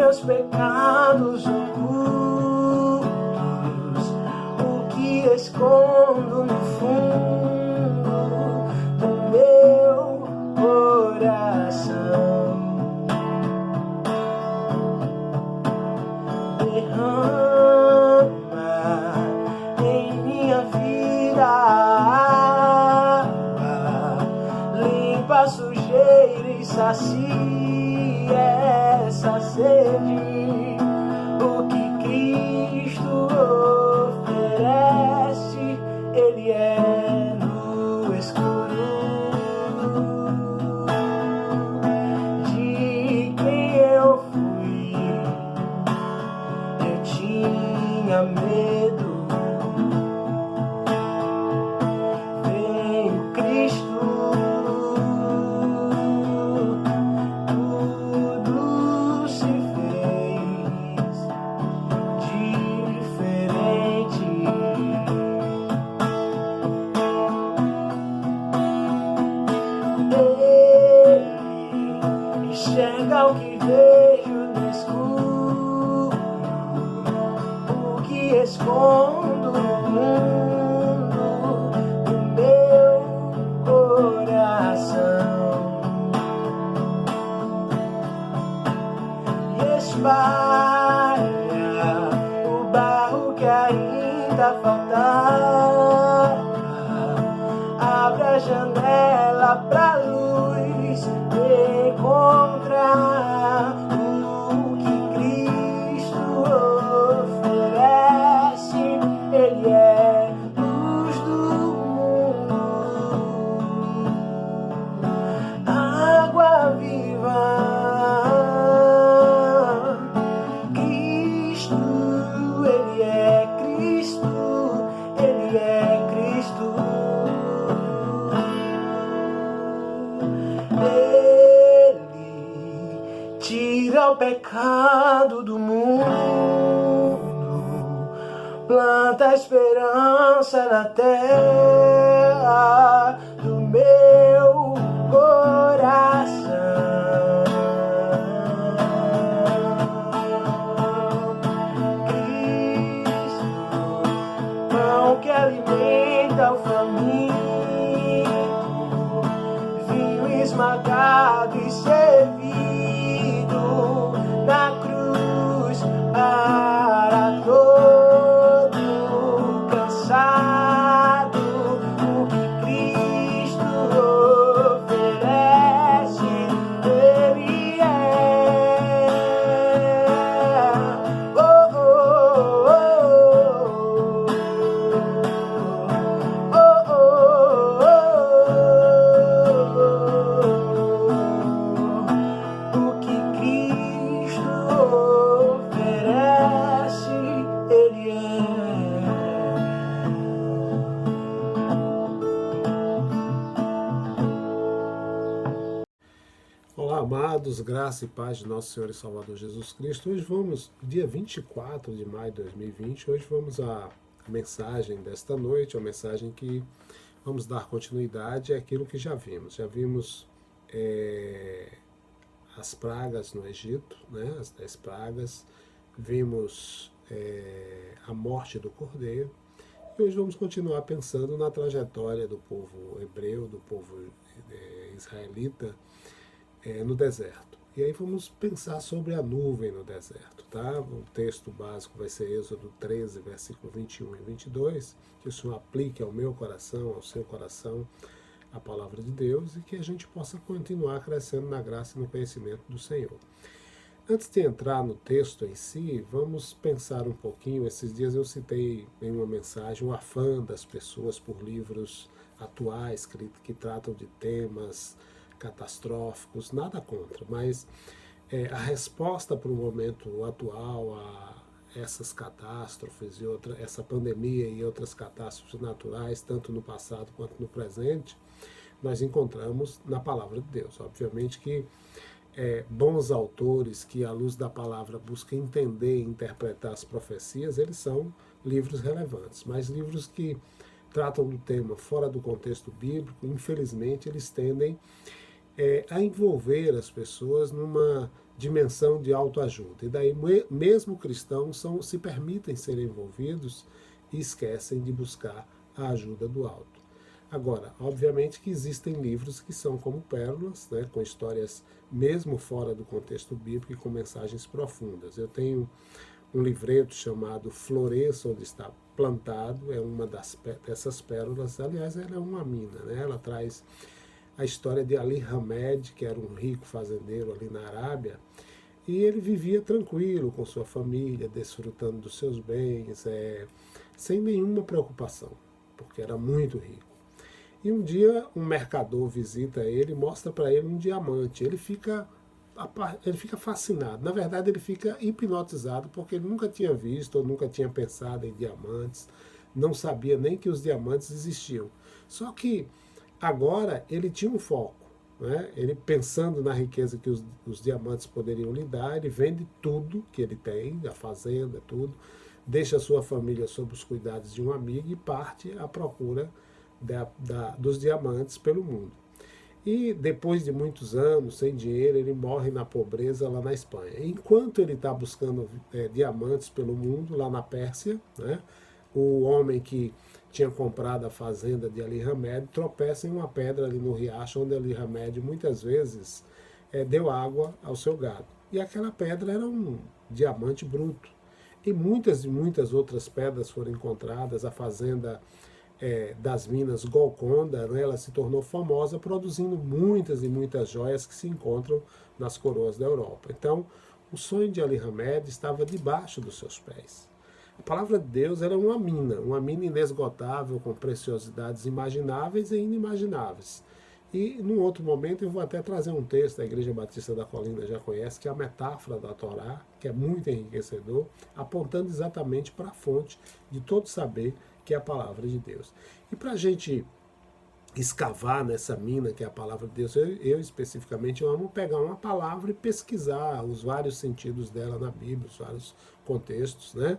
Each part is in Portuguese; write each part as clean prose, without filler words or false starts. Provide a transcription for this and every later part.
meus pecados ocultos, o que escondo no fundo do meu coração. Derrama em minha vida água, limpa a sujeira e sacia essa sede. O que Cristo oferece, Ele é no escuro. De quem eu fui, eu tinha medo. Veio Cristo, tudo se fez diferente. Ele enxerga o que vejo no escuro, o que escondo no mundo do meu coração. E espalha o barro que ainda faltava, abre a janela pra luz encontrar o que Cristo oferece. Ele é luz do mundo, água viva. Cristo, Ele é Cristo, Ele é Cristo. Ele tira o pecado do mundo, planta a esperança na terra do meu coração. Cristo, pão que alimenta o faminto, vinho esmagado e servido na cruz para todo cansado. O que Cristo oferece, Ele é. Oh, oh, oh, oh, oh, oh. O que Cristo oferece, Ele é. Olá, amados, graça e paz de nosso Senhor e Salvador Jesus Cristo. Hoje vamos, dia 24 de maio de 2020, hoje vamos à mensagem desta noite, a mensagem que vamos dar continuidade àquilo que já vimos. Já vimos as pragas no Egito, né, as 10 pragas, vimos a morte do cordeiro, e hoje vamos continuar pensando na trajetória do povo hebreu, do povo israelita, no deserto. E aí vamos pensar sobre a nuvem no deserto, tá? O texto básico vai ser Êxodo 13, versículo 21 e 22, que o Senhor aplique ao meu coração, ao seu coração, a palavra de Deus, e que a gente possa continuar crescendo na graça e no conhecimento do Senhor. Antes de entrar no texto em si, vamos pensar um pouquinho. Esses dias eu citei em uma mensagem o afã das pessoas por livros atuais que tratam de temas catastróficos, nada contra, mas a resposta para o momento atual, a essas catástrofes e essa pandemia e outras catástrofes naturais, tanto no passado quanto no presente, nós encontramos na palavra de Deus. Obviamente que bons autores que, à luz da palavra, buscam entender e interpretar as profecias, eles são livros relevantes, mas livros que tratam do tema fora do contexto bíblico, infelizmente, eles tendem a envolver as pessoas numa dimensão de autoajuda. E daí mesmo cristãos se permitem ser envolvidos e esquecem de buscar a ajuda do alto. Agora, obviamente que existem livros que são como pérolas, né, com histórias mesmo fora do contexto bíblico e com mensagens profundas. Eu tenho um livreto chamado Floresça Onde Está Plantado, é uma dessas pérolas. Aliás, ela é uma mina, né? Ela traz a história de Ali Hamed, que era um rico fazendeiro ali na Arábia, e ele vivia tranquilo com sua família, desfrutando dos seus bens, sem nenhuma preocupação, porque era muito rico. E um dia um mercador visita ele e mostra para ele um diamante. Ele fica fascinado. Na verdade, ele fica hipnotizado, porque ele nunca tinha visto ou nunca tinha pensado em diamantes, não sabia nem que os diamantes existiam. Só que agora ele tinha um foco, né? Ele, pensando na riqueza que os diamantes poderiam lhe dar, ele vende tudo que ele tem, a fazenda, tudo, deixa a sua família sob os cuidados de um amigo e parte à procura dos diamantes pelo mundo. E depois de muitos anos sem dinheiro, ele morre na pobreza lá na Espanha. Enquanto ele está buscando diamantes pelo mundo, lá na Pérsia, né, o homem que tinha comprado a fazenda de Ali Hamed tropeça em uma pedra ali no riacho, onde Ali Hamed muitas vezes deu água ao seu gado. E aquela pedra era um diamante bruto. E muitas outras pedras foram encontradas. A fazenda das minas Golconda, né, ela se tornou famosa produzindo muitas e muitas joias que se encontram nas coroas da Europa. Então, o sonho de Ali Hamed estava debaixo dos seus pés. A palavra de Deus era uma mina inesgotável, com preciosidades imagináveis e inimagináveis. E, num outro momento, eu vou até trazer um texto da Igreja Batista da Colina, já conhece, que é a metáfora da Torá, que é muito enriquecedor, apontando exatamente para a fonte de todo saber, que é a palavra de Deus. E para a gente escavar nessa mina, que é a palavra de Deus, eu especificamente eu amo pegar uma palavra e pesquisar os vários sentidos dela na Bíblia, os vários contextos, né?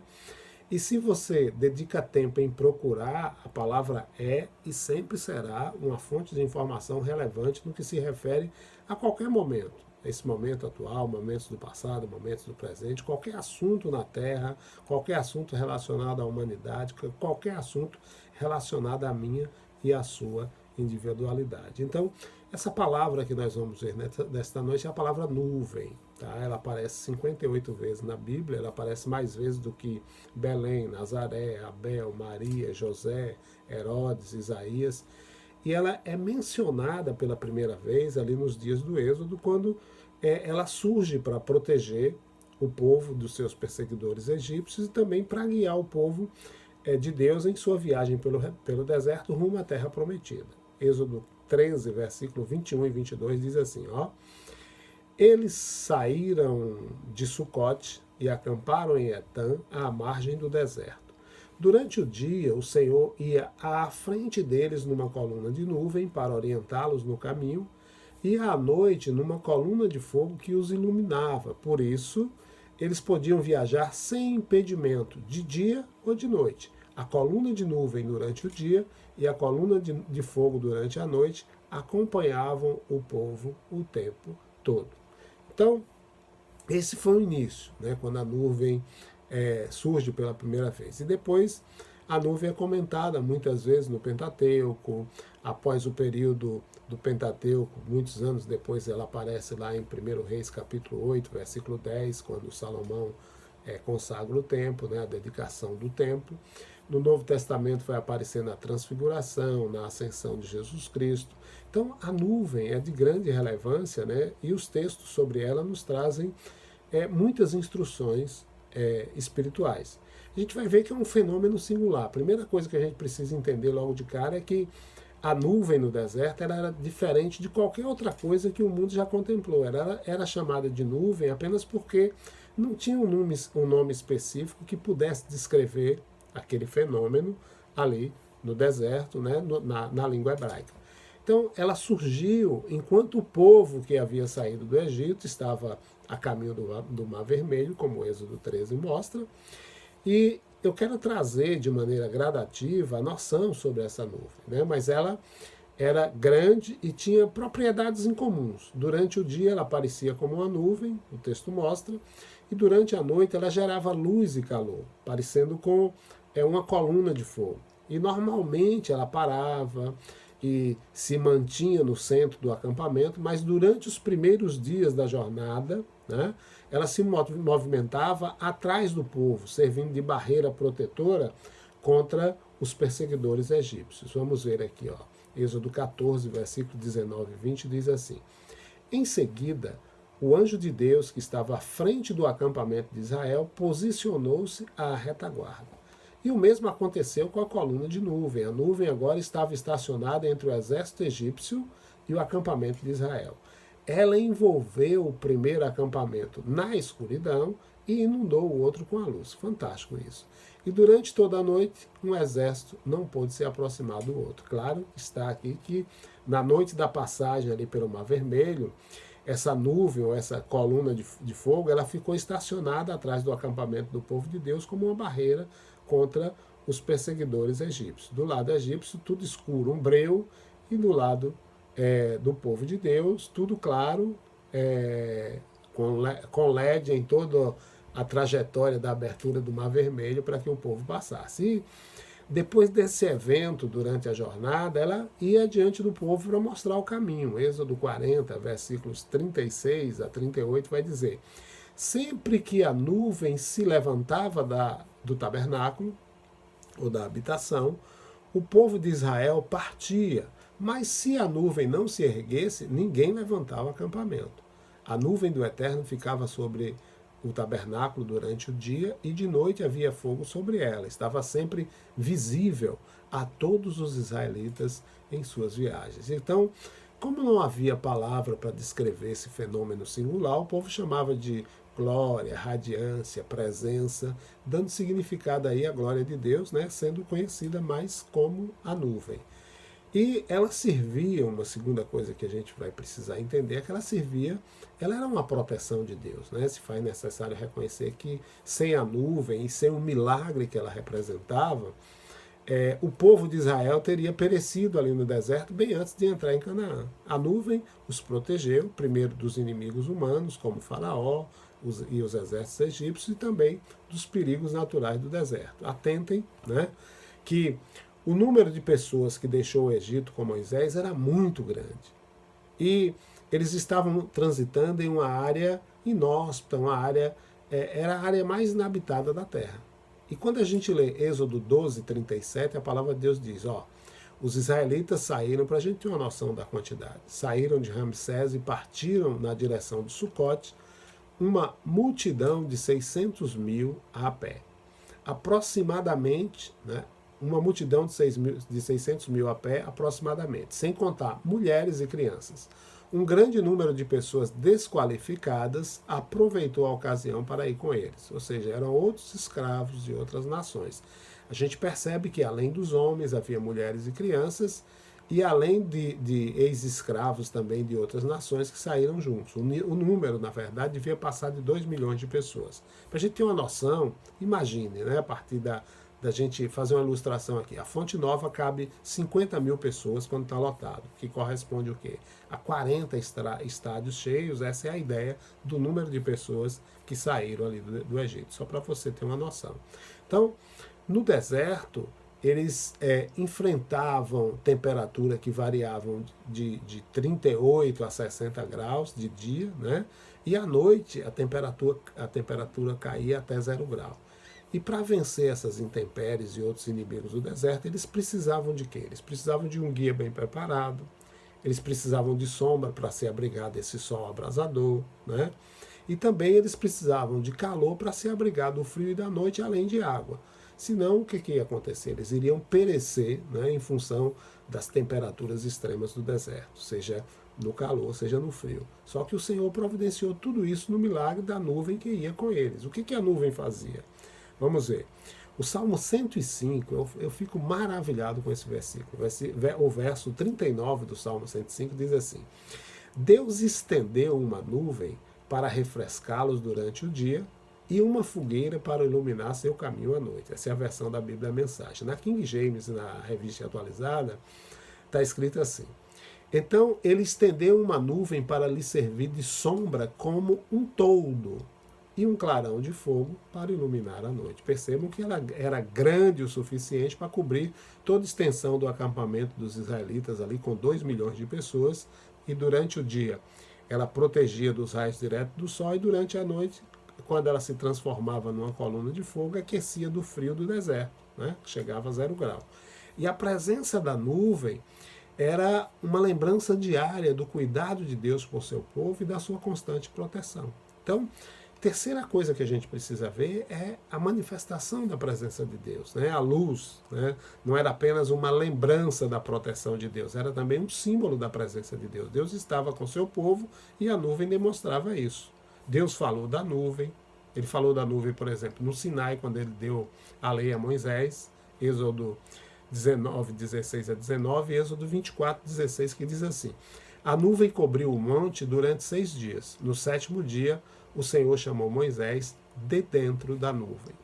E se você dedica tempo em procurar, a palavra é e sempre será uma fonte de informação relevante no que se refere a qualquer momento. Esse momento atual, momentos do passado, momentos do presente, qualquer assunto na Terra, qualquer assunto relacionado à humanidade, qualquer assunto relacionado à minha e à sua individualidade. Então, essa palavra que nós vamos ver nesta noite é a palavra nuvem. Tá? Ela aparece 58 vezes na Bíblia, ela aparece mais vezes do que Belém, Nazaré, Abel, Maria, José, Herodes, Isaías. E ela é mencionada pela primeira vez ali nos dias do Êxodo, quando ela surge para proteger o povo dos seus perseguidores egípcios e também para guiar o povo de Deus em sua viagem pelo deserto rumo à terra prometida. Êxodo 13, versículo 21 e 22 diz assim, ó: eles saíram de Sucote e acamparam em Etã, à margem do deserto. Durante o dia, o Senhor ia à frente deles numa coluna de nuvem para orientá-los no caminho, e à noite numa coluna de fogo que os iluminava. Por isso, eles podiam viajar sem impedimento, de dia ou de noite. A coluna de nuvem durante o dia e a coluna de fogo durante a noite acompanhavam o povo o tempo todo. Então, esse foi o início, né, quando a nuvem surge pela primeira vez. E depois a nuvem é comentada muitas vezes no Pentateuco. Após o período do Pentateuco, muitos anos depois, ela aparece lá em 1 Reis capítulo 8, versículo 10, quando Salomão consagra o templo, né, a dedicação do templo. No Novo Testamento vai aparecer na transfiguração, na ascensão de Jesus Cristo. Então a nuvem é de grande relevância, né, e os textos sobre ela nos trazem muitas instruções espirituais. A gente vai ver que é um fenômeno singular. A primeira coisa que a gente precisa entender logo de cara é que a nuvem no deserto era diferente de qualquer outra coisa que o mundo já contemplou. Ela era chamada de nuvem apenas porque não tinha um nome específico que pudesse descrever aquele fenômeno ali no deserto, né, na língua hebraica. Então, ela surgiu enquanto o povo que havia saído do Egito estava a caminho do Mar Vermelho, como o Êxodo 13 mostra, e eu quero trazer de maneira gradativa a noção sobre essa nuvem, né? Mas ela era grande e tinha propriedades incomuns. Durante o dia ela aparecia como uma nuvem, o texto mostra, e durante a noite ela gerava luz e calor, parecendo com uma coluna de fogo. E normalmente ela parava e se mantinha no centro do acampamento, mas durante os primeiros dias da jornada, né, ela se movimentava atrás do povo, servindo de barreira protetora contra os perseguidores egípcios. Vamos ver aqui, ó. Êxodo 14, versículo 19 e 20 diz assim: Em seguida, o anjo de Deus que estava à frente do acampamento de Israel posicionou-se à retaguarda. E o mesmo aconteceu com a coluna de nuvem. A nuvem agora estava estacionada entre o exército egípcio e o acampamento de Israel. Ela envolveu o primeiro acampamento na escuridão e inundou o outro com a luz. Fantástico isso. E durante toda a noite, um exército não pôde se aproximar do outro. Claro, está aqui que na noite da passagem ali pelo Mar Vermelho, essa nuvem ou essa coluna de fogo, ela ficou estacionada atrás do acampamento do povo de Deus como uma barreira contra os perseguidores egípcios. Do lado egípcio, tudo escuro, um breu, e do lado do povo de Deus, tudo claro, com LED em toda a trajetória da abertura do Mar Vermelho para que o povo passasse. E depois desse evento, durante a jornada, ela ia diante do povo para mostrar o caminho. Êxodo 40, versículos 36 a 38, vai dizer: Sempre que a nuvem se levantava do tabernáculo, ou da habitação, o povo de Israel partia. Mas se a nuvem não se erguesse, ninguém levantava o acampamento. A nuvem do Eterno ficava sobre o tabernáculo durante o dia, e de noite havia fogo sobre ela. Estava sempre visível a todos os israelitas em suas viagens. Então, como não havia palavra para descrever esse fenômeno singular, o povo chamava de glória, radiância, presença, dando significado aí à glória de Deus, né, sendo conhecida mais como a nuvem. E ela servia, uma segunda coisa que a gente vai precisar entender, é que ela era uma proteção de Deus, né? Se faz necessário reconhecer que sem a nuvem e sem o milagre que ela representava, o povo de Israel teria perecido ali no deserto bem antes de entrar em Canaã. A nuvem os protegeu, primeiro dos inimigos humanos, como Faraó e os exércitos egípcios, e também dos perigos naturais do deserto. Atentem, né, que o número de pessoas que deixou o Egito com Moisés era muito grande. E eles estavam transitando em uma área inóspita, era a área mais inabitada da terra. E quando a gente lê Êxodo 12, 37, a palavra de Deus diz, os israelitas saíram, para a gente ter uma noção da quantidade, saíram de Ramsés e partiram na direção de Sucote, uma multidão de 600 mil a pé. Aproximadamente, né, uma multidão de 600 mil a pé, aproximadamente, sem contar mulheres e crianças. Um grande número de pessoas desqualificadas aproveitou a ocasião para ir com eles, ou seja, eram outros escravos de outras nações. A gente percebe que além dos homens havia mulheres e crianças, e além de ex-escravos também de outras nações que saíram juntos. O número, na verdade, devia passar de 2 milhões de pessoas. Para a gente ter uma noção, imagine, né, a partir da gente fazer uma ilustração aqui. A Fonte Nova cabe 50 mil pessoas quando está lotado, que corresponde o quê? A 40 estádios cheios. Essa é a ideia do número de pessoas que saíram ali do Egito, só para você ter uma noção. Então, no deserto, eles enfrentavam temperatura que variavam de 38 a 60 graus de dia, né? E à noite a temperatura caía até 0 grau. E para vencer essas intempéries e outros inimigos do deserto, eles precisavam de quê? Eles precisavam de um guia bem preparado, eles precisavam de sombra para se abrigar desse sol abrasador, né? E também eles precisavam de calor para se abrigar do frio e da noite, além de água. Senão, o que ia acontecer? Eles iriam perecer, né, em função das temperaturas extremas do deserto, seja no calor, seja no frio. Só que o Senhor providenciou tudo isso no milagre da nuvem que ia com eles. O que a nuvem fazia? Vamos ver. O Salmo 105, eu fico maravilhado com esse versículo. O verso 39 do Salmo 105 diz assim: Deus estendeu uma nuvem para refrescá-los durante o dia e uma fogueira para iluminar seu caminho à noite. Essa é a versão da Bíblia Mensagem. Na King James, na revista atualizada, está escrito assim: então ele estendeu uma nuvem para lhe servir de sombra como um toldo, e um clarão de fogo para iluminar a noite. Percebam que ela era grande o suficiente para cobrir toda a extensão do acampamento dos israelitas ali, com 2 milhões de pessoas, e durante o dia ela protegia dos raios diretos do sol, e durante a noite, quando ela se transformava numa coluna de fogo, aquecia do frio do deserto, né? Chegava a 0 grau. E a presença da nuvem era uma lembrança diária do cuidado de Deus por seu povo e da sua constante proteção. Então, terceira coisa que a gente precisa ver é a manifestação da presença de Deus, né? A luz, né? Não era apenas uma lembrança da proteção de Deus, era também um símbolo da presença de Deus. Deus estava com seu povo e a nuvem demonstrava isso. Deus falou da nuvem, ele falou da nuvem, por exemplo, no Sinai, quando ele deu a lei a Moisés, Êxodo 19, 16 a 19, e Êxodo 24, 16, que diz assim: a nuvem cobriu o monte durante 6 dias. No 7º dia, o Senhor chamou Moisés de dentro da nuvem.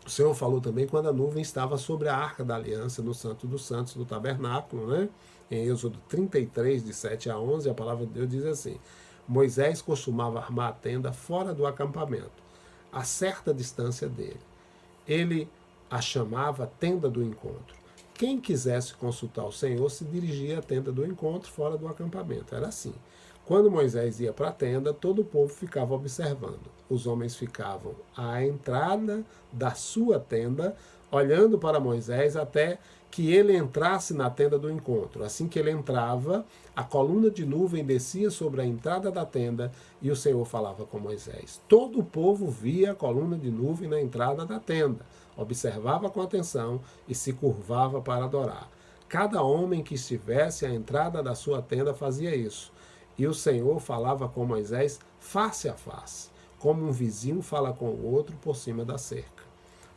O Senhor falou também quando a nuvem estava sobre a arca da aliança, no Santo dos Santos, do tabernáculo, né? Em Êxodo 33, de 7 a 11, a palavra de Deus diz assim: Moisés costumava armar a tenda fora do acampamento, a certa distância dele. Ele a chamava tenda do encontro. Quem quisesse consultar o Senhor se dirigia à tenda do encontro fora do acampamento. Era assim. Quando Moisés ia para a tenda, todo o povo ficava observando. Os homens ficavam à entrada da sua tenda, olhando para Moisés até que ele entrasse na tenda do encontro. Assim que ele entrava, a coluna de nuvem descia sobre a entrada da tenda e o Senhor falava com Moisés. Todo o povo via a coluna de nuvem na entrada da tenda, observava com atenção e se curvava para adorar. Cada homem que estivesse à entrada da sua tenda fazia isso. E o Senhor falava com Moisés face a face, como um vizinho fala com o outro por cima da cerca.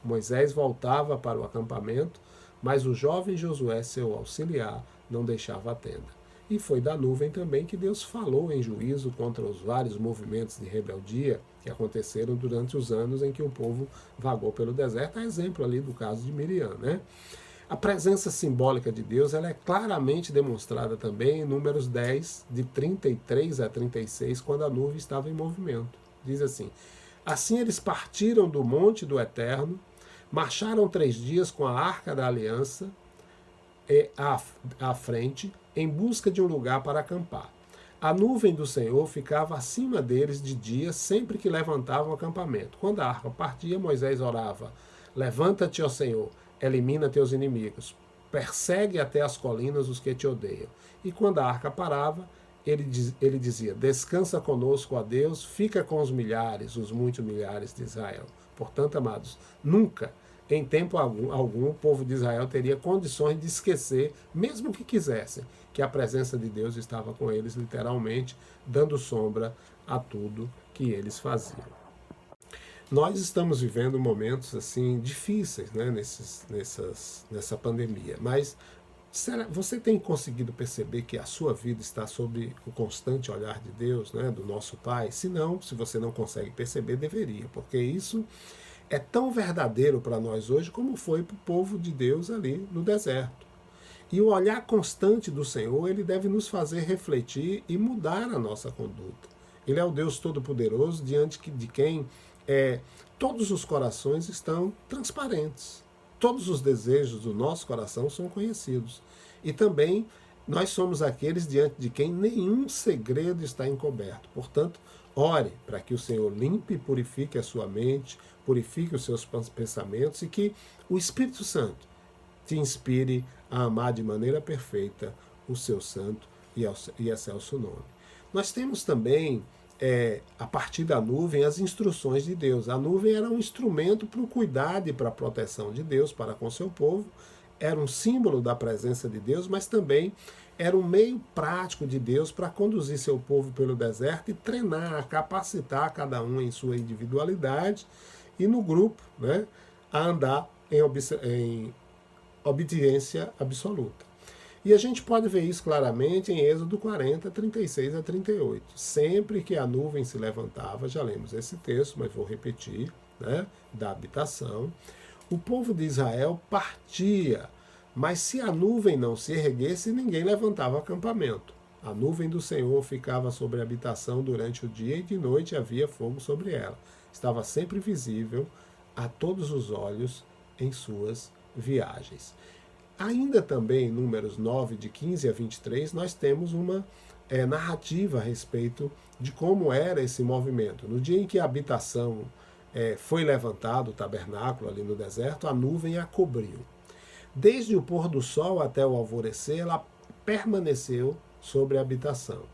Moisés voltava para o acampamento, mas o jovem Josué, seu auxiliar, não deixava a tenda. E foi da nuvem também que Deus falou em juízo contra os vários movimentos de rebeldia que aconteceram durante os anos em que o povo vagou pelo deserto, a exemplo ali do caso de Miriam, né? A presença simbólica de Deus ela é claramente demonstrada também em Números 10, de 33 a 36, quando a nuvem estava em movimento. Diz assim: assim eles partiram do monte do Eterno, marcharam 3 dias com a arca da aliança à frente, em busca de um lugar para acampar. A nuvem do Senhor ficava acima deles de dia, sempre que levantavam o acampamento. Quando a arca partia, Moisés orava: levanta-te, ó Senhor, elimina teus inimigos, persegue até as colinas os que te odeiam. E quando a arca parava, ele dizia: descansa conosco, ó Deus, fica com os milhares, os muitos milhares de Israel. Portanto, amados, nunca, em tempo algum, o povo de Israel teria condições de esquecer, mesmo que quisessem, que a presença de Deus estava com eles, literalmente, dando sombra a tudo que eles faziam. Nós estamos vivendo momentos assim difíceis, né, nessa pandemia, mas você tem conseguido perceber que a sua vida está sob o constante olhar de Deus, né, do nosso Pai? Se não, se você não consegue perceber, deveria, porque isso é tão verdadeiro para nós hoje como foi para o povo de Deus ali no deserto. E o olhar constante do Senhor, ele deve nos fazer refletir e mudar a nossa conduta. Ele é o Deus Todo-Poderoso, diante de quem todos os corações estão transparentes. Todos os desejos do nosso coração são conhecidos. E também nós somos aqueles diante de quem nenhum segredo está encoberto. Portanto, ore para que o Senhor limpe e purifique a sua mente, purifique os seus pensamentos e que o Espírito Santo te inspire a amar de maneira perfeita o seu santo e excelso nome. Nós temos também, a partir da nuvem, as instruções de Deus. A nuvem era um instrumento para o cuidado e para a proteção de Deus para com seu povo, era um símbolo da presença de Deus, mas também era um meio prático de Deus para conduzir seu povo pelo deserto e treinar, capacitar cada um em sua individualidade e no grupo, né, a andar em obediência absoluta. E a gente pode ver isso claramente em Êxodo 40, 36 a 38. Sempre que a nuvem se levantava, já lemos esse texto, mas vou repetir, né, da habitação, o povo de Israel partia Mas se a nuvem não se erguesse, ninguém levantava acampamento. A nuvem do Senhor ficava sobre a habitação durante o dia e de noite havia fogo sobre ela. Estava sempre visível a todos os olhos em suas viagens. Ainda também em Números 9, de 15 a 23, nós temos uma narrativa a respeito de como era esse movimento. No dia em que a habitação foi levantada, o tabernáculo ali no deserto, a nuvem a cobriu. Desde o pôr do sol até o alvorecer, ela permaneceu sobre a habitação.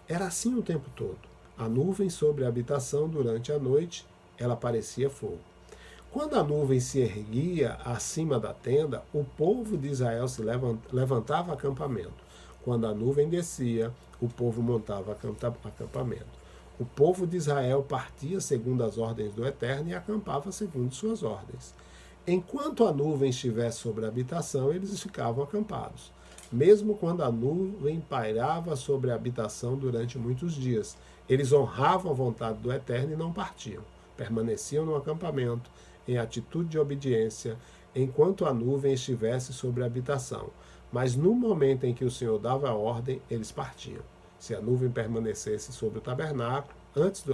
Era assim o tempo todo. A nuvem sobre a habitação durante a noite, ela parecia fogo. Quando a nuvem se erguia acima da tenda, o povo de Israel se levantava acampamento. Quando a nuvem descia, o povo montava acampamento. O povo de Israel partia segundo as ordens do Eterno e acampava segundo suas ordens. Enquanto a nuvem estivesse sobre a habitação, eles ficavam acampados. Mesmo quando a nuvem pairava sobre a habitação durante muitos dias, eles honravam a vontade do Eterno e não partiam. Permaneciam no acampamento, em atitude de obediência, enquanto a nuvem estivesse sobre a habitação. Mas no momento em que o Senhor dava a ordem, eles partiam. Se a nuvem permanecesse sobre o tabernáculo,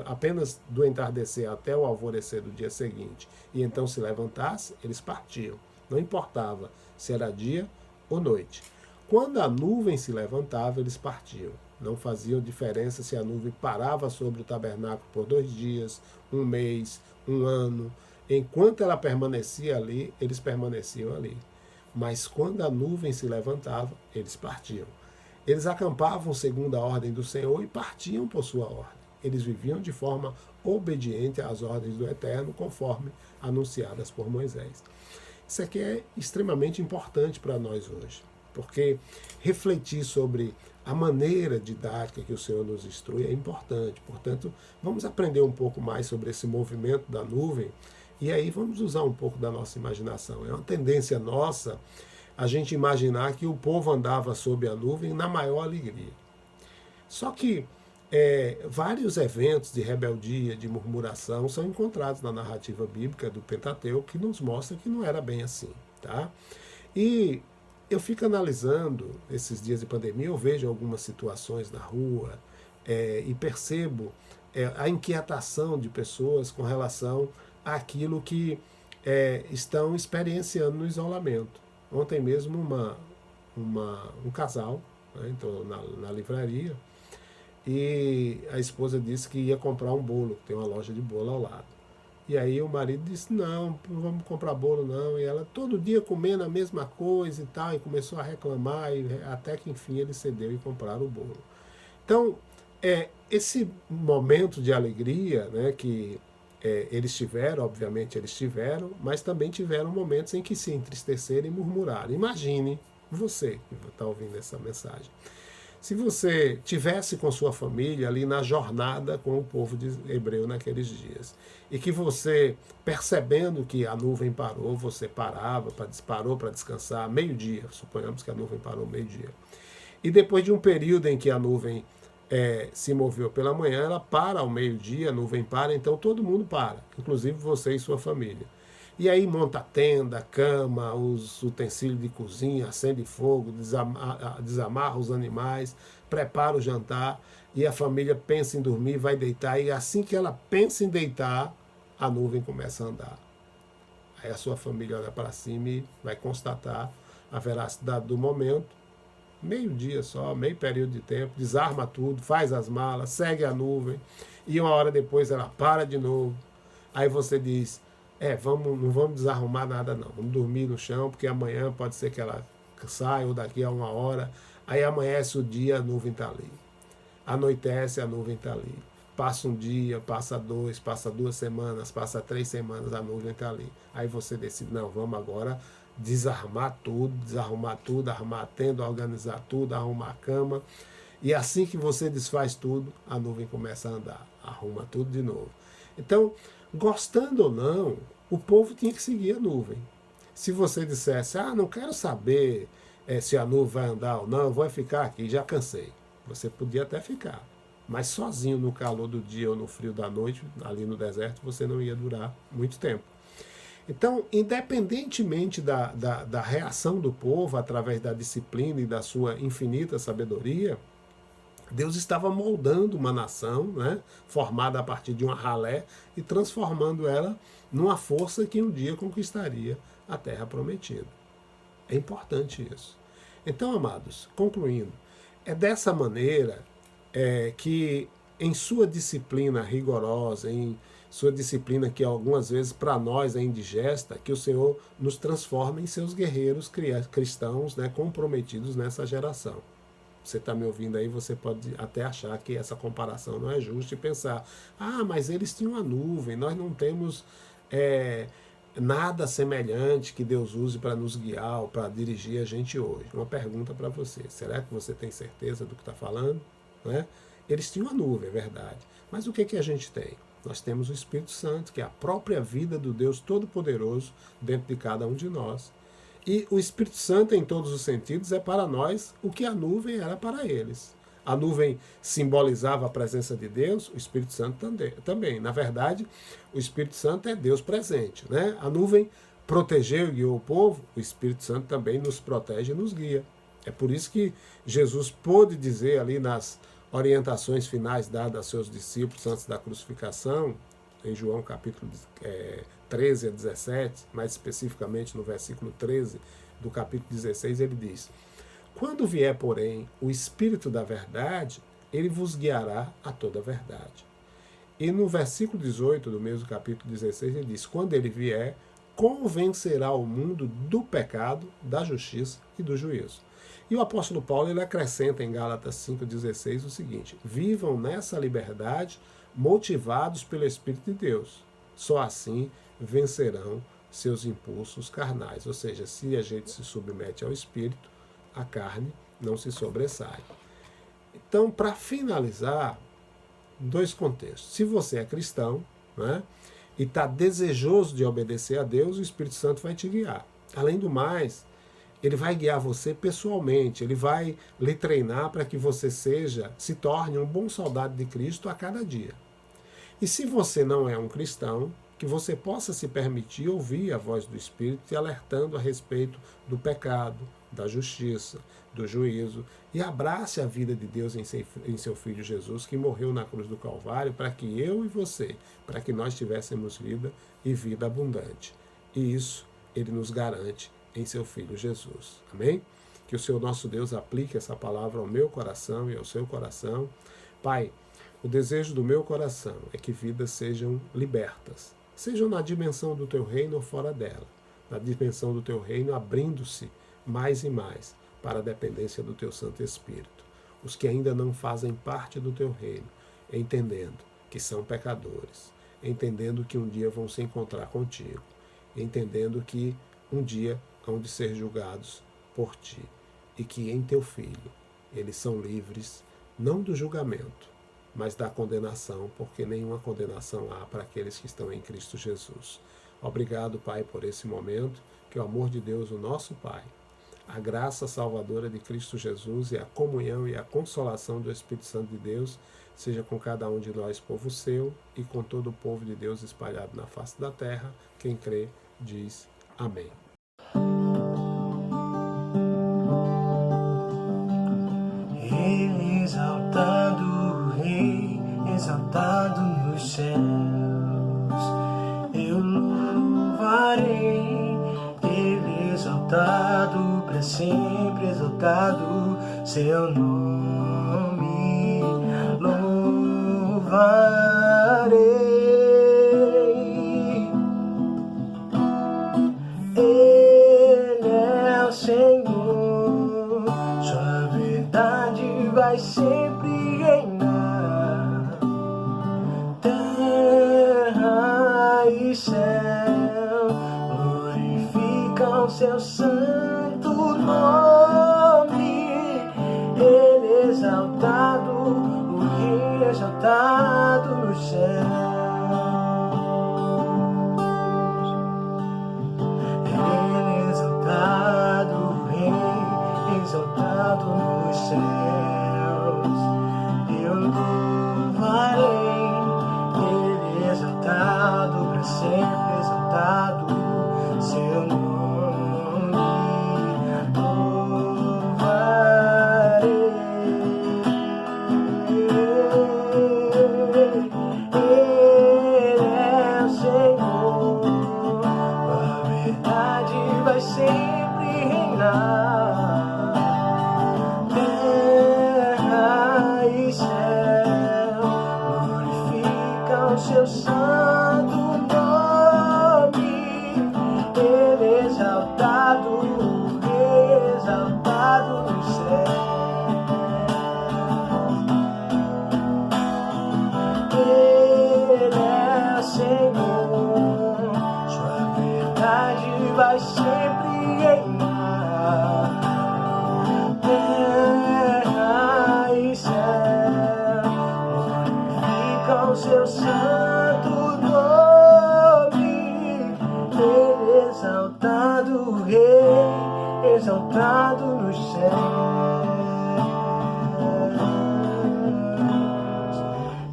apenas do entardecer até o alvorecer do dia seguinte, e então se levantasse, eles partiam. Não importava se era dia ou noite. Quando a nuvem se levantava, eles partiam. Não fazia diferença se a nuvem parava sobre o tabernáculo por 2 dias, 1 mês, 1 ano. Enquanto ela permanecia ali, eles permaneciam ali. Mas quando a nuvem se levantava, eles partiam. Eles acampavam segundo a ordem do Senhor e partiam por sua ordem. Eles viviam de forma obediente às ordens do Eterno, conforme anunciadas por Moisés. Isso aqui é extremamente importante para nós hoje, porque refletir sobre a maneira didática que o Senhor nos instrui é importante. Portanto, vamos aprender um pouco mais sobre esse movimento da nuvem e aí vamos usar um pouco da nossa imaginação. É uma tendência nossa a gente imaginar que o povo andava sob a nuvem na maior alegria. Só que vários eventos de rebeldia, de murmuração, são encontrados na narrativa bíblica do Pentateuco, que nos mostra que não era bem assim. Tá? E eu fico analisando esses dias de pandemia, eu vejo algumas situações na rua e percebo a inquietação de pessoas com relação àquilo que estão experienciando no isolamento. Ontem mesmo um casal, né, entrou na livraria e a esposa disse que ia comprar um bolo, que tem uma loja de bolo ao lado. E aí o marido disse, não vamos comprar bolo não. E ela todo dia comendo a mesma coisa e tal, e começou a reclamar, até que enfim ele cedeu e compraram o bolo. Então, esse momento de alegria, né, que eles tiveram, obviamente eles tiveram, mas também tiveram momentos em que se entristeceram e murmuraram. Imagine você que está ouvindo essa mensagem. Se você tivesse com sua família ali na jornada com o povo de hebreu naqueles dias, e que você, percebendo que a nuvem parou, você parou para descansar meio-dia, suponhamos que a nuvem parou meio-dia, e depois de um período em que a nuvem se moveu pela manhã, ela para ao meio-dia, a nuvem para, então todo mundo para, inclusive você e sua família. E aí monta a tenda, a cama, os utensílios de cozinha, acende fogo, desamarra os animais, prepara o jantar e a família pensa em dormir, vai deitar e assim que ela pensa em deitar, a nuvem começa a andar. Aí a sua família olha para cima e vai constatar a veracidade do momento, meio-dia só, meio período de tempo, desarma tudo, faz as malas, segue a nuvem e uma hora depois ela para de novo. Aí você diz, não vamos desarrumar nada não, vamos dormir no chão, porque amanhã pode ser que ela saia ou daqui a 1 hora, aí amanhece o dia, a nuvem está ali. Anoitece, a nuvem está ali. Passa um dia, passa 2, passa 2 semanas, passa 3 semanas, a nuvem está ali. Aí você decide, não, vamos agora desarmar tudo, arrumar a tenda, organizar tudo, arrumar a cama. E assim que você desfaz tudo, a nuvem começa a andar, arruma tudo de novo. Então, gostando ou não, o povo tinha que seguir a nuvem. Se você dissesse, não quero saber se a nuvem vai andar ou não, eu vou ficar aqui, já cansei. Você podia até ficar, mas sozinho no calor do dia ou no frio da noite, ali no deserto, você não ia durar muito tempo. Então, independentemente da reação do povo, através da disciplina e da sua infinita sabedoria, Deus estava moldando uma nação, né, formada a partir de uma ralé e transformando ela numa força que um dia conquistaria a terra prometida. É importante isso. Então, amados, concluindo, é dessa maneira que em sua disciplina rigorosa, em sua disciplina que algumas vezes para nós é indigesta, que o Senhor nos transforma em seus guerreiros cristãos, né, comprometidos nessa geração. Você está me ouvindo aí, você pode até achar que essa comparação não é justa e pensar, mas eles tinham a nuvem, nós não temos nada semelhante que Deus use para nos guiar ou para dirigir a gente hoje. Uma pergunta para você, será que você tem certeza do que está falando? Não é? Eles tinham a nuvem, é verdade, mas o que a gente tem? Nós temos o Espírito Santo, que é a própria vida do Deus Todo-Poderoso dentro de cada um de nós. E o Espírito Santo, em todos os sentidos, é para nós o que a nuvem era para eles. A nuvem simbolizava a presença de Deus, o Espírito Santo também. Na verdade, o Espírito Santo é Deus presente, né? A nuvem protegeu e guiou o povo, o Espírito Santo também nos protege e nos guia. É por isso que Jesus pôde dizer ali nas orientações finais dadas aos seus discípulos antes da crucificação, em João capítulo 13 a 17, mais especificamente no versículo 13 do capítulo 16, ele diz: quando vier, porém, o Espírito da verdade, ele vos guiará a toda a verdade. E no versículo 18 do mesmo capítulo 16, ele diz: quando ele vier, convencerá o mundo do pecado, da justiça e do juízo. E o apóstolo Paulo ele acrescenta em Gálatas 5,16 o seguinte: vivam nessa liberdade, motivados pelo Espírito de Deus. Só assim vencerão seus impulsos carnais. Ou seja, se a gente se submete ao Espírito, a carne não se sobressai. Então, para finalizar, dois contextos. Se você é cristão, né, e está desejoso de obedecer a Deus, o Espírito Santo vai te guiar. Além do mais, ele vai guiar você pessoalmente, ele vai lhe treinar para que você se torne um bom soldado de Cristo a cada dia. E se você não é um cristão, que você possa se permitir ouvir a voz do Espírito te alertando a respeito do pecado, da justiça, do juízo, e abrace a vida de Deus em seu Filho Jesus, que morreu na cruz do Calvário para que eu e você, para que nós tivéssemos vida e vida abundante. E isso ele nos garante em seu Filho Jesus. Amém? Que o Senhor nosso Deus aplique essa palavra ao meu coração e ao seu coração. Pai, o desejo do meu coração é que vidas sejam libertas, sejam na dimensão do teu reino ou fora dela, na dimensão do teu reino abrindo-se mais e mais para a dependência do teu Santo Espírito. Os que ainda não fazem parte do teu reino, entendendo que são pecadores, entendendo que um dia vão se encontrar contigo, entendendo que um dia hão de ser julgados por ti, e que em teu Filho eles são livres, não do julgamento, mas da condenação, porque nenhuma condenação há para aqueles que estão em Cristo Jesus. Obrigado, Pai, por esse momento, que o amor de Deus, o nosso Pai, a graça salvadora de Cristo Jesus e a comunhão e a consolação do Espírito Santo de Deus seja com cada um de nós, povo seu, e com todo o povo de Deus espalhado na face da terra. Quem crê, diz amém. Ele exaltado, o Rei, exaltado nos céus. Eu louvarei, Ele exaltado, para sempre exaltado, seu nome louvarei. Ele é o Senhor, sua verdade vai sempre reinar. Terra e céu glorificam seu santo nome. Ele exaltado, o Rei exaltado nos céus. Ele exaltado, o Rei exaltado nos céus. Eu louvarei, Ele exaltado, para sempre exaltado. glorificam seu santo nome. Ele é exaltado, exaltado no céu. Ele é o Senhor, sua verdade vai sempre reinar. Terra e céu glorificam seu santo nome. Ele é exaltado, Rei, exaltado nos céus.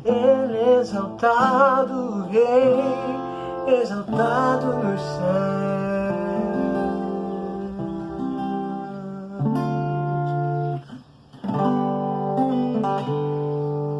Ele é exaltado, Rei, exaltado nos céus.